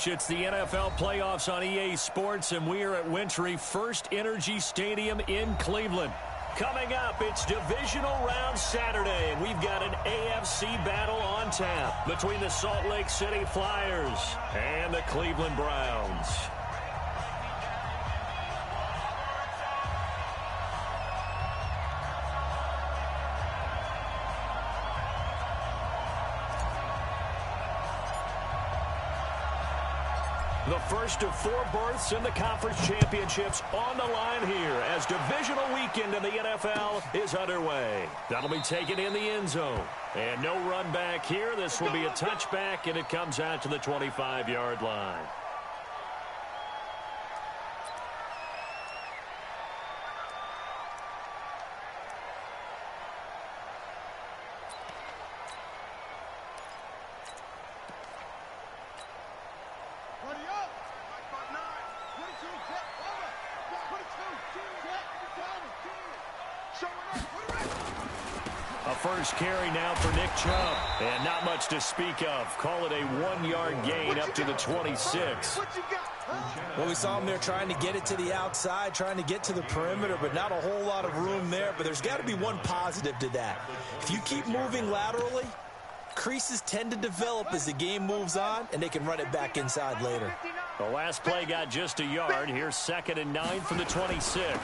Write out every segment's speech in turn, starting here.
Coach. It's the NFL playoffs on EA Sports, and we are at Wintry First Energy Stadium in Cleveland. Coming up, it's divisional round Saturday, and we've got an AFC battle on tap between the Salt Lake City Flyers and the Cleveland Browns. The first of 4 berths in the conference championships on the line here as divisional weekend in the NFL is underway. That'll be taken in the end zone. And no run back here. This will be a touchback, and it comes out to the 25-yard line. A first carry now for Nick Chubb. And not much to speak of. Call it a 1-yard gain up to the 26. Well, we saw him there trying to get it to the outside, trying to get to the perimeter, but not a whole lot of room there. But there's got to be one positive to that. If you keep moving laterally, creases tend to develop as the game moves on, and they can run it back inside later. The last play got just a yard. Here's 2nd and 9 from the 26.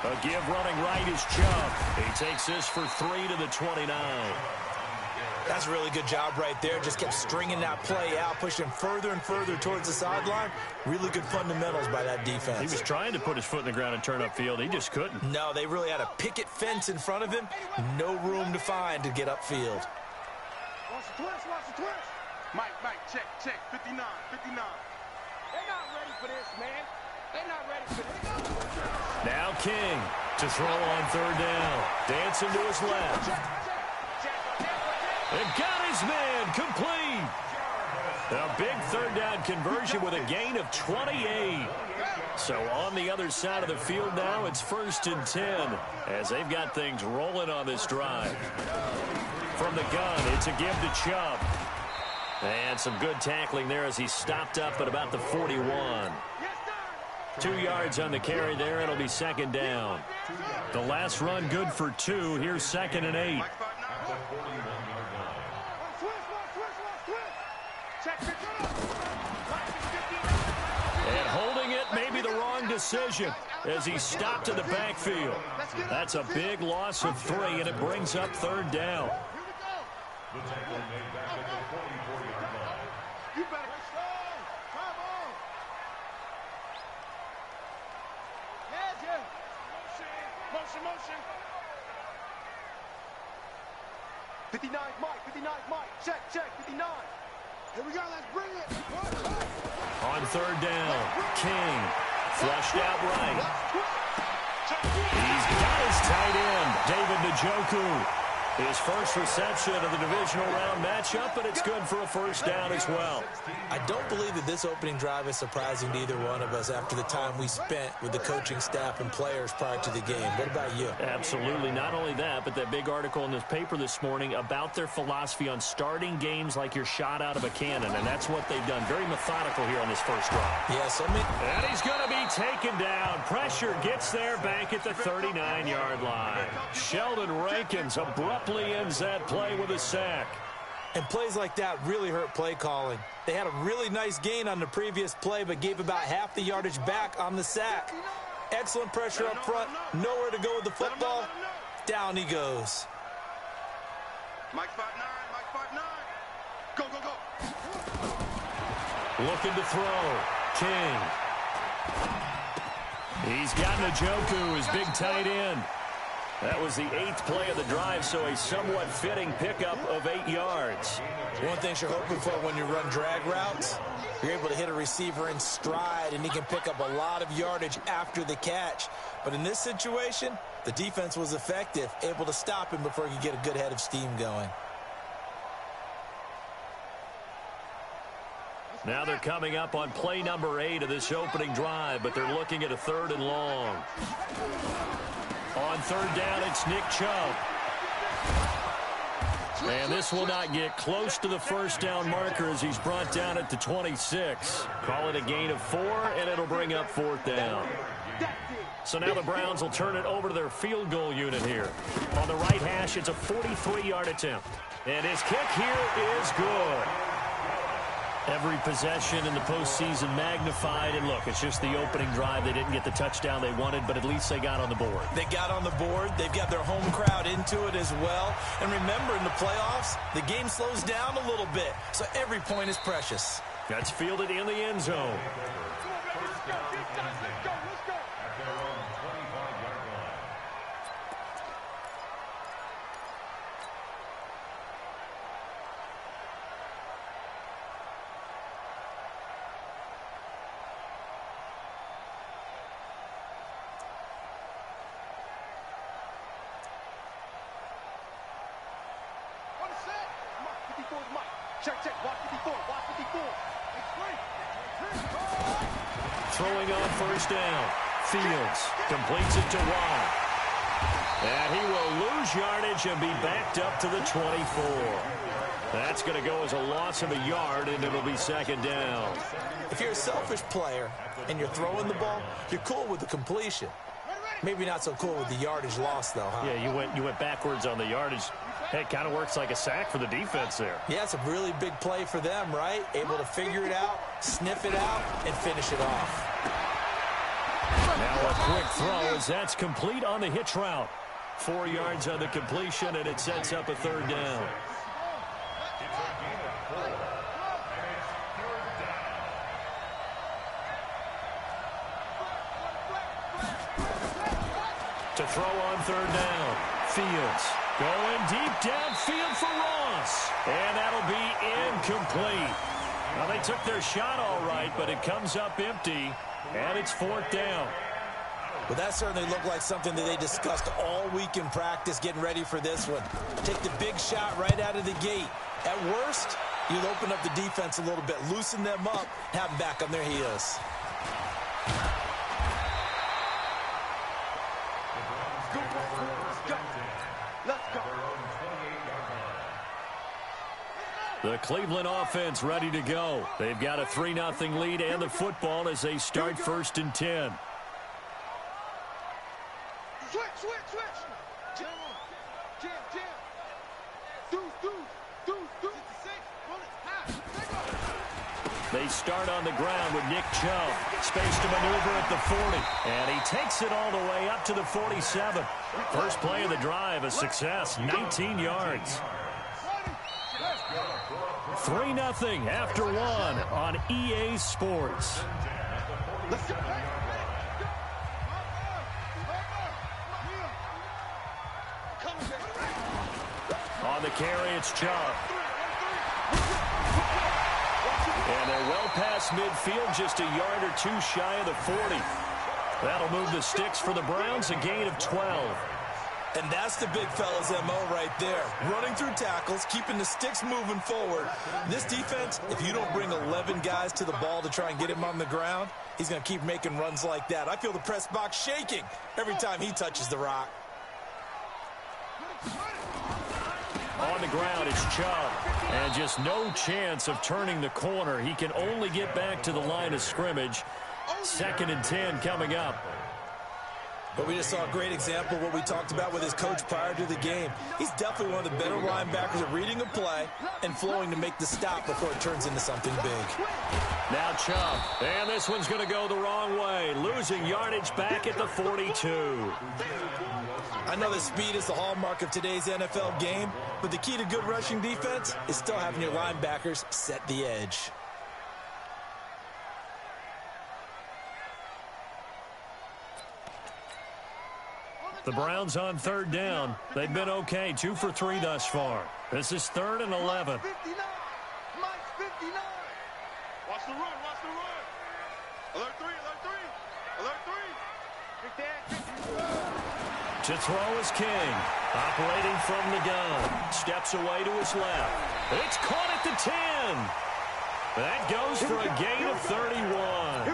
A give running right is Chubb. He takes this for 3 to the 29. That's a really good job right there. Just kept stringing that play out, pushing further and further towards the sideline. Really good fundamentals by that defense. He was trying to put his foot in the ground and turn upfield. He just couldn't. No, they really had a picket fence in front of him. No room to find to get upfield. Watch the twist, watch the twist. Mike, check, 59. They're not ready for this, man. They're not ready for this. Now King to throw on 3rd down. Dancing to his left. And got his man complete. A big 3rd down conversion with a gain of 28. So on the other side of the field now, it's 1st and 10 as they've got things rolling on this drive. From the gun, it's a give to Chubb. And some good tackling there as he stopped up at about the 41. 2 yards on the carry there. It'll be 2nd down. The last run good for 2. Here's 2nd and 8. And holding it may be the wrong decision as he stopped in the backfield. That's a big loss of 3, and it brings up 3rd down. Motion. 59, Mike. Check, 59. Here we go, let's bring it. On 3rd down, King flushed out right. He's got his tight end, David Njoku. His first reception of the divisional round matchup, but it's good for a 1st down as well. I don't believe that this opening drive is surprising to either one of us after the time we spent with the coaching staff and players prior to the game. What about you? Absolutely. Not only that, but that big article in this paper this morning about their philosophy on starting games like you're shot out of a cannon, and that's what they've done. Very methodical here on this first drive. Yes, and he's going to be taken down. Pressure gets there back at the 39-yard line. Sheldon Rankins abruptly ends that play with a sack. And plays like that really hurt play calling. They had a really nice gain on the previous play, but gave about half the yardage back on the sack. Excellent pressure up front. Nowhere to go with the football. Down he goes. Mike 5'9". Go. Looking to throw. King. He's got Njoku, his big tight end. That was the 8th play of the drive, so a somewhat fitting pickup of 8 yards. One thing you're hoping for when you run drag routes, you're able to hit a receiver in stride, and he can pick up a lot of yardage after the catch. But in this situation, the defense was effective, able to stop him before he could get a good head of steam going. Now they're coming up on play number 8 of this opening drive, but they're looking at a 3rd and long. On 3rd down, it's Nick Chubb. And this will not get close to the first down marker as he's brought down at the 26. Call it a gain of 4, and it'll bring up 4th down. So now the Browns will turn it over to their field goal unit here. On the right hash, it's a 43-yard attempt. And his kick here is good. Every possession in the postseason magnified. And look, it's just the opening drive. They didn't get the touchdown they wanted, but at least they got on the board. They got on the board. They've got their home crowd into it as well. And remember, in the playoffs, the game slows down a little bit. So every point is precious. That's fielded in the end zone. Check, watch 54, watch 54. Throwing on first down. Fields completes it to Watt. And he will lose yardage and be backed up to the 24. That's going to go as a loss of a yard, and it'll be 2nd down. If you're a selfish player and you're throwing the ball, you're cool with the completion. Maybe not so cool with the yardage loss, though, huh? Yeah, you went backwards on the yardage. Hey, it kind of works like a sack for the defense there. Yeah, it's a really big play for them, right? Able to figure it out, sniff it out, and finish it off. Now a quick throw as that's complete on the hitch route. 4 yards on the completion, and it sets up a 3rd down. To throw on 3rd down. Fields going deep downfield for Ross. And that'll be incomplete. Now, they took their shot all right, but it comes up empty, and it's 4th down. Well, that certainly looked like something that they discussed all week in practice getting ready for this one. Take the big shot right out of the gate. At worst, you'll open up the defense a little bit, loosen them up, have them back on their heels. The Cleveland offense ready to go. They've got a 3-0 lead and the football as they start 1st and 10. Switch. Jam. They start on the ground with Nick Chubb. Space to maneuver at the 40. And he takes it all the way up to the 47. First play of the drive, a success, 19 yards. 3-0 after 1 on EA Sports. On the carry, it's Chubb. And they're well past midfield, just a yard or 2 shy of the 40. That'll move the sticks for the Browns, a gain of 12. And that's the big fella's MO right there. Running through tackles, keeping the sticks moving forward. This defense, if you don't bring 11 guys to the ball to try and get him on the ground, he's going to keep making runs like that. I feel the press box shaking every time he touches the rock. On the ground, it's Chubb. And just no chance of turning the corner. He can only get back to the line of scrimmage. 2nd and 10 coming up. But we just saw a great example of what we talked about with his coach prior to the game. He's definitely one of the better linebackers at reading a play and flowing to make the stop before it turns into something big. Now Chubb. And this one's going to go the wrong way. Losing yardage back at the 42. I know that speed is the hallmark of today's NFL game, but the key to good rushing defense is still having your linebackers set the edge. The Browns on 3rd down. They've been okay, 2 for 3 thus far. This is 3rd and 11. 59. Mike's 59. Watch the run. Alert 3. To throw is King. Operating from the gun. Steps away to his left. It's caught at the 10. That goes for a gain of 31.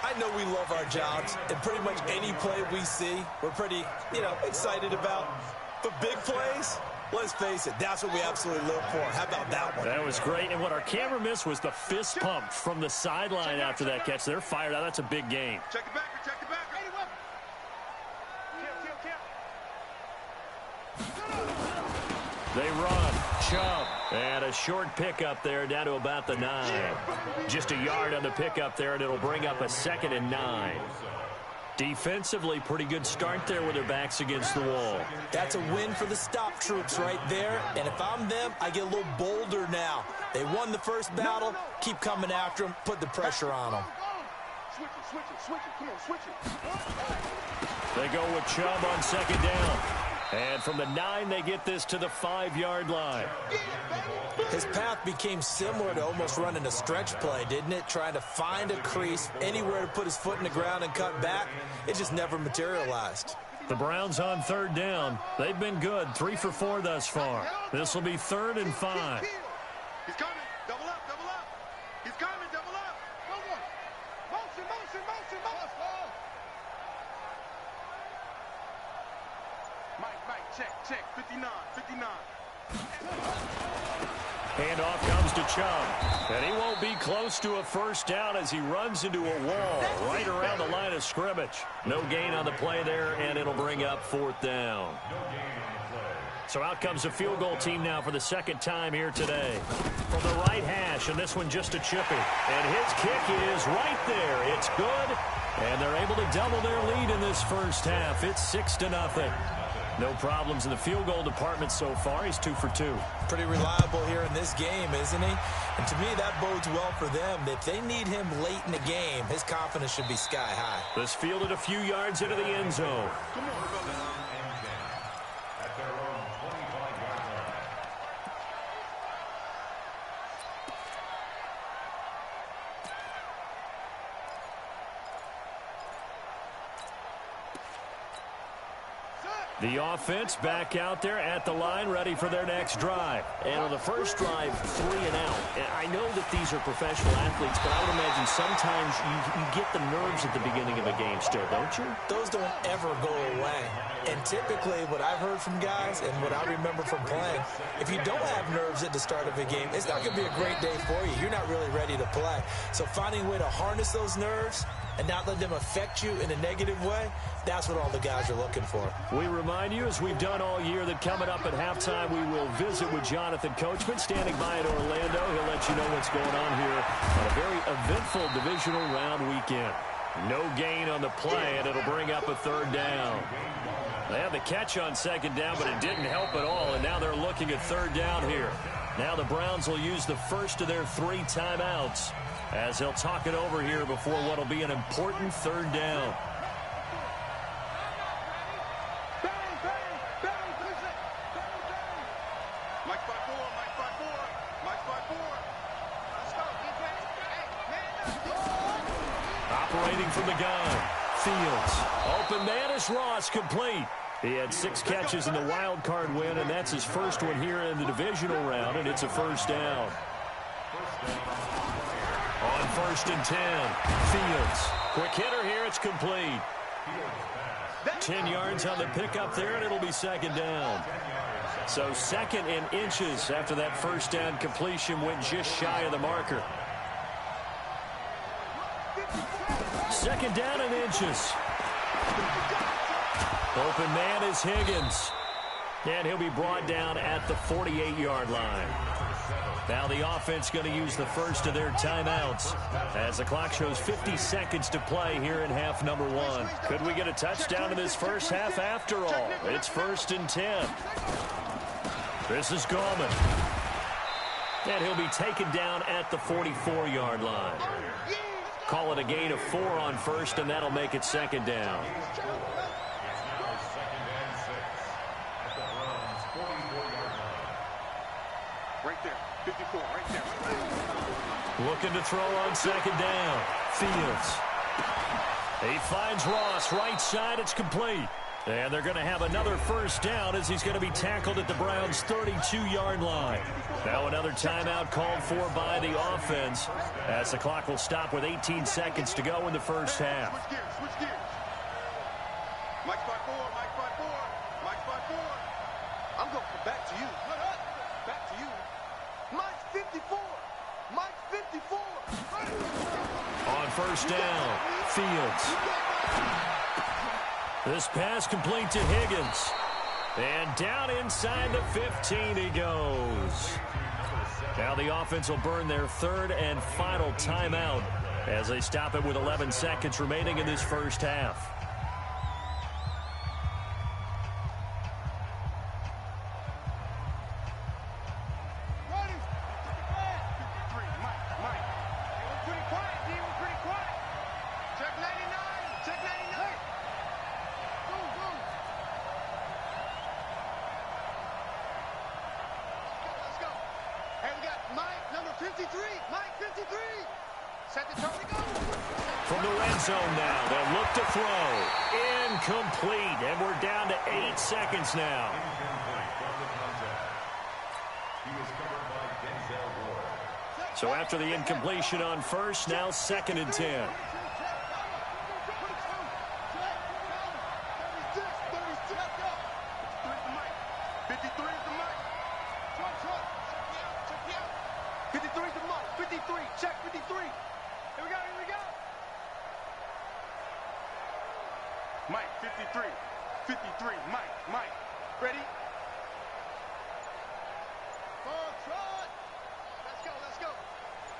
I know we love our jobs, and pretty much any play we see, we're pretty, excited about. But big plays, Let's face it, that's what we absolutely live for. How about that one? That was great. And what our camera missed was the fist pump from the sideline after that catch. They're fired out. That's a big game. Check it back. Check it back. They run. Chubb. And a short pickup there down to about the 9. Just a yard on the pickup there, and it'll bring up a 2nd and 9. Defensively, pretty good start there with their backs against the wall. That's a win for the stop troops right there. And if I'm them, I get a little bolder now. They won the first battle. Keep coming after them. Put the pressure on them. Switch it. Come on, switch it. They go with Chubb on 2nd down. And from the 9, they get this to the 5-yard line. His path became similar to almost running a stretch play, didn't it? Trying to find a crease, anywhere to put his foot in the ground and cut back. It just never materialized. The Browns on 3rd down. They've been good, 3 for 4 thus far. This will be 3rd and 5. He's coming. Double up. He's coming. Double up. Motion. Mike, check. 59. Handoff comes to Chubb. And he won't be close to a first down as he runs into a wall right around the line of scrimmage. No gain on the play there, and it'll bring up 4th down. So out comes a field goal team now for the 2nd time here today. From the right hash, and this one just a chippy. And his kick is right there. It's good, and they're able to double their lead in this first half. It's 6-0. No problems in the field goal department so far. He's 2 for 2. Pretty reliable here in this game, isn't he? And to me, that bodes well for them. If they need him late in the game, his confidence should be sky high. This fielded a few yards into the end zone. Come on, brother. The offense back out there at the line, ready for their next drive. And on the first drive, 3 and out. And I know that these are professional athletes, but I would imagine sometimes you get the nerves at the beginning of a game still, don't you? Those don't ever go away. And typically, what I've heard from guys and what I remember from playing, if you don't have nerves at the start of a game, it's not going to be a great day for you. You're not really ready to play. So finding a way to harness those nerves and not let them affect you in a negative way, that's what all the guys are looking for. We remind you, as we've done all year, that coming up at halftime, we will visit with Jonathan Coachman, standing by in Orlando. He'll let you know what's going on here on a very eventful divisional round weekend. No gain on the play, and it'll bring up a 3rd down. They had the catch on 2nd down, but it didn't help at all, and now they're looking at 3rd down here. Now the Browns will use the first of their 3 timeouts as they'll talk it over here before what will be an important 3rd down. Operating from the gun, Fields. Open man is Ross, complete. He had 6 catches in the wild card win, and that's his first one here in the divisional round, and it's a 1st down. On 1st and 10, Fields. Quick hitter here, it's complete. 10 yards on the pickup there, and it'll be 2nd down. So 2nd and inches after that 1st down completion went just shy of the marker. 2nd down and inches. Open man is Higgins. And he'll be brought down at the 48-yard line. Now the offense going to use the first of their timeouts as the clock shows 50 seconds to play here in half number 1. Could we get a touchdown in this first half after all? It's 1st and 10. This is Gallman. And he'll be taken down at the 44-yard line. Call it a gain of 4 on 1st, and that'll make it 2nd down. Right there, 54, right there. Looking to throw on 2nd down. Fields. He finds Ross, right side, it's complete. And they're going to have another 1st down as he's going to be tackled at the Browns' 32-yard line. Now another timeout called for by the offense as the clock will stop with 18 seconds to go in the first half. Switch gears. Mike's by 4, Mike's by 4, Mike's by 4. I'm going back to you. Back to you. Mike's 54. Mike's 54. On first down, Fields. This pass complete to Higgins. And down inside the 15 he goes. Now the offense will burn their third and final timeout as they stop it with 11 seconds remaining in this first half. From the red zone now, they'll look to throw. Incomplete, and we're down to 8 seconds now. So after the incompletion on first, now 2nd and 10. Mike, 53. 53. Mike. Ready? Let's go.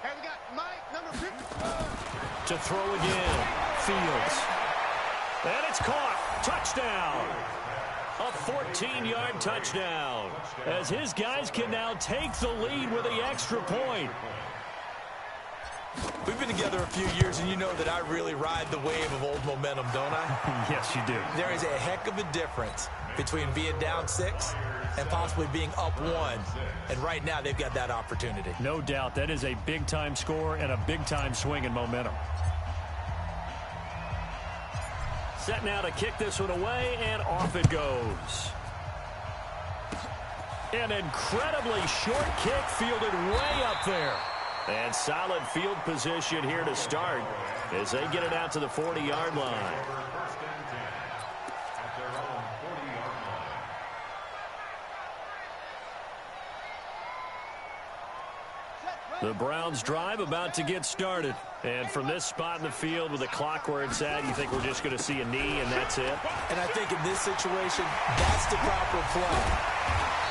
Hey, we got Mike, number 50. To throw again. Fields. And it's caught. Touchdown. A 14-yard touchdown. As his guys can now take the lead with the extra point. We've been together a few years, and you know that I really ride the wave of old momentum, don't I? Yes, you do. There is a heck of a difference between being down 6 and possibly being up 1. And right now, they've got that opportunity. No doubt. That is a big-time score and a big-time swing in momentum. Set now to kick this one away, and off it goes. An incredibly short kick fielded way up there. And solid field position here to start as they get it out to the 40-yard line. The Browns drive about to get started. And from this spot in the field with the clock where it's at, you think we're just going to see a knee and that's it? And I think in this situation, that's the proper play.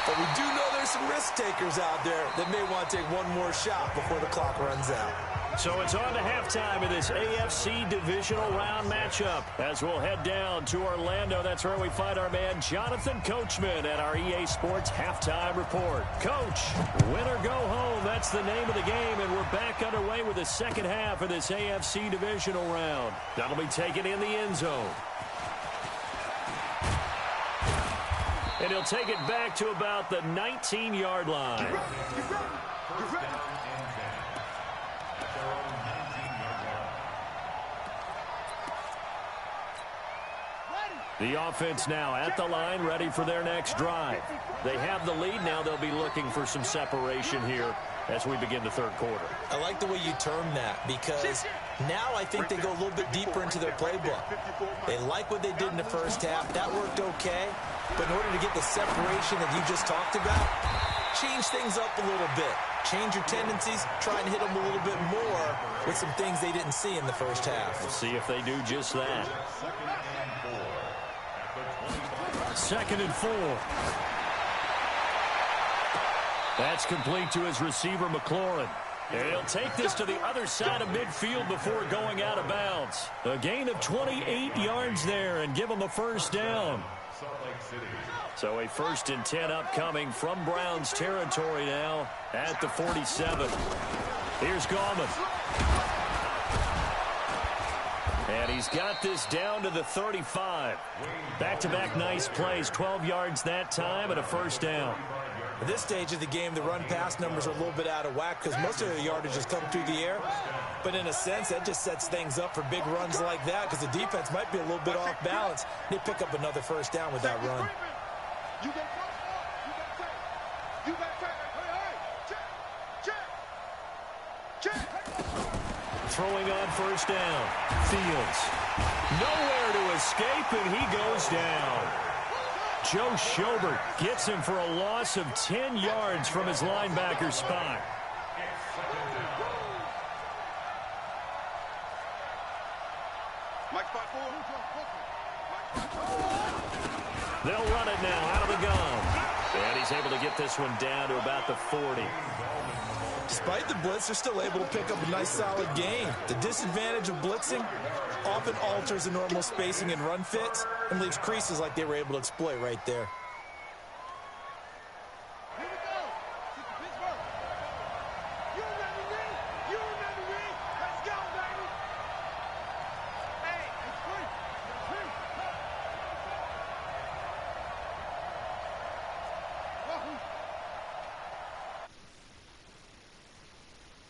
But we do know there's some risk takers out there that may want to take one more shot before the clock runs out. So it's on to halftime of this AFC divisional round matchup as we'll head down to Orlando. That's where we find our man Jonathan Coachman at our EA Sports Halftime Report. Coach, win or go home, that's the name of the game, and we're back underway with the second half of this AFC divisional round. That'll be taken in the end zone. And he'll take it back to about the 19-yard line. The offense now at the line, ready for their next drive. They have the lead. Now they'll be looking for some separation here as we begin the third quarter. I like the way you term that because now I think they go a little bit deeper into their playbook. They like what they did in the first half. That worked okay. But in order to get the separation that you just talked about, change things up a little bit. Change your tendencies. Try and hit them a little bit more with some things they didn't see in the first half. We'll see if they do just that. 2nd and 4. That's complete to his receiver, McLaurin. And he'll take this to the other side of midfield before going out of bounds. A gain of 28 yards there and give him a first down. So a 1st and 10 upcoming from Browns territory now at the 47. Here's Gallman. And he's got this down to the 35. Back-to-back nice plays, 12 yards that time and a first down. At this stage of the game, the run-pass numbers are a little bit out of whack because most of their yardage has come through the air. But in a sense, that just sets things up for big runs like that because the defense might be a little bit off balance. They pick up another first down with that run. Throwing on first down. Fields. Nowhere to escape, and he goes down. Joe Schobert gets him for a loss of 10 yards from his linebacker spot. They'll run it now out of the gun. And he's able to get this one down to about the 40. Despite the blitz, they're still able to pick up a nice solid gain. The disadvantage of blitzing often alters the normal spacing and run fits and leaves creases like they were able to exploit right there.